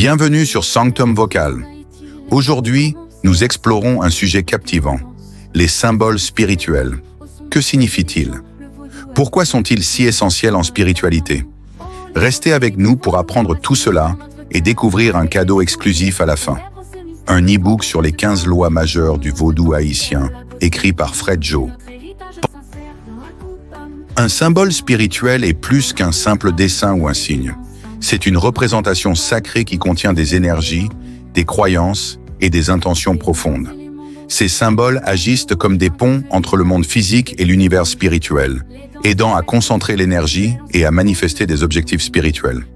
Bienvenue sur Sanctum Vocal. Aujourd'hui, nous explorons un sujet captivant, les symboles spirituels. Que signifient-ils? Pourquoi sont-ils si essentiels en spiritualité? Restez avec nous pour apprendre tout cela et découvrir un cadeau exclusif à la fin. Un e-book sur les 15 lois majeures du vaudou haïtien, écrit par Fred Jo. Un symbole spirituel est plus qu'un simple dessin ou un signe. C'est une représentation sacrée qui contient des énergies, des croyances et des intentions profondes. Ces symboles agissent comme des ponts entre le monde physique et l'univers spirituel, aidant à concentrer l'énergie et à manifester des objectifs spirituels.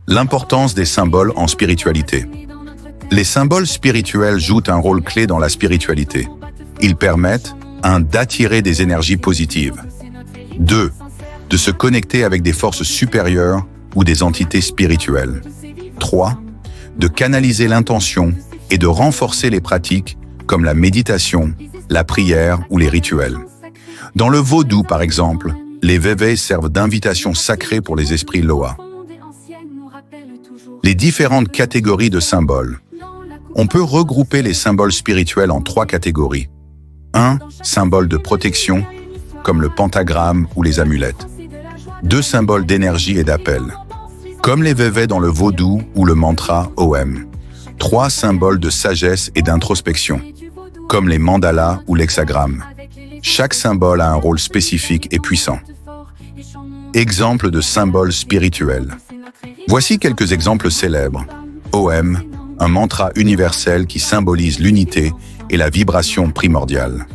L'importance des symboles en spiritualité. Les symboles spirituels jouent un rôle clé dans la spiritualité. Ils permettent, 1. D'attirer des énergies positives. 2. De se connecter avec des forces supérieures ou des entités spirituelles. 3. De canaliser l'intention et de renforcer les pratiques comme la méditation, la prière ou les rituels. Dans le vaudou, par exemple, les vévés servent d'invitation sacrée pour les esprits Loa. Les différentes catégories de symboles. On peut regrouper les symboles spirituels en 3 catégories. 1. Symboles de protection, comme le pentagramme ou les amulettes. 2. Symboles d'énergie et d'appel, comme les vévés dans le vaudou ou le mantra OM. 3. Symboles de sagesse et d'introspection, comme les mandalas ou l'hexagramme. Chaque symbole a un rôle spécifique et puissant. Exemples de symboles spirituels. Voici quelques exemples célèbres. OM, un mantra universel qui symbolise l'unité et la vibration primordiale.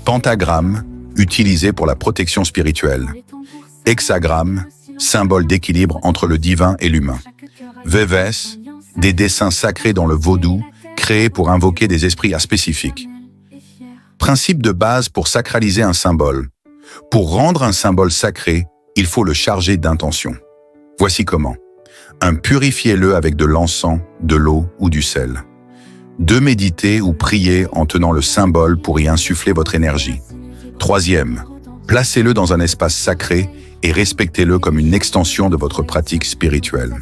Pentagramme, utilisé pour la protection spirituelle. Hexagramme, symbole d'équilibre entre le divin et l'humain. Vévés, des dessins sacrés dans le vaudou, créés pour invoquer des esprits spécifiques. Principe de base pour sacraliser un symbole. Pour rendre un symbole sacré, il faut le charger d'intention. Voici comment. 1. Purifiez-le avec de l'encens, de l'eau ou du sel. 2. Méditez ou priez en tenant le symbole pour y insuffler votre énergie. 3. Placez-le dans un espace sacré et respectez-le comme une extension de votre pratique spirituelle.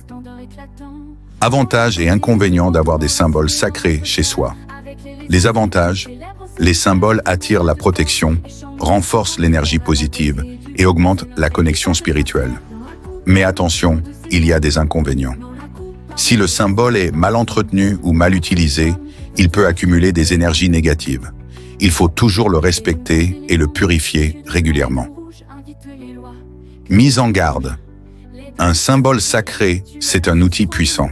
Avantages et inconvénients d'avoir des symboles sacrés chez soi. Les avantages: les symboles attirent la protection, renforcent l'énergie positive et augmentent la connexion spirituelle. Mais attention, il y a des inconvénients. Si le symbole est mal entretenu ou mal utilisé, il peut accumuler des énergies négatives. Il faut toujours le respecter et le purifier régulièrement. Mise en garde. Un symbole sacré, c'est un outil puissant.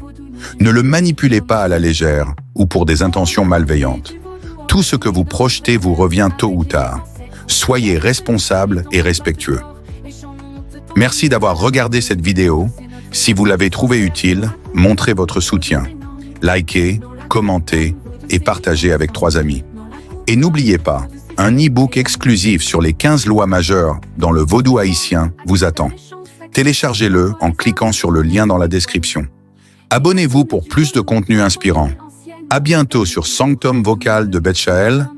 Ne le manipulez pas à la légère ou pour des intentions malveillantes. Tout ce que vous projetez vous revient tôt ou tard. Soyez responsable et respectueux. Merci d'avoir regardé cette vidéo. Si vous l'avez trouvée utile, montrez votre soutien. Likez, commentez et partagez avec 3 amis. Et n'oubliez pas, un e-book exclusif sur les 15 lois majeures dans le vaudou haïtien vous attend. Téléchargez-le en cliquant sur le lien dans la description. Abonnez-vous pour plus de contenu inspirant. À bientôt sur Sanctum Vocal de Betchael.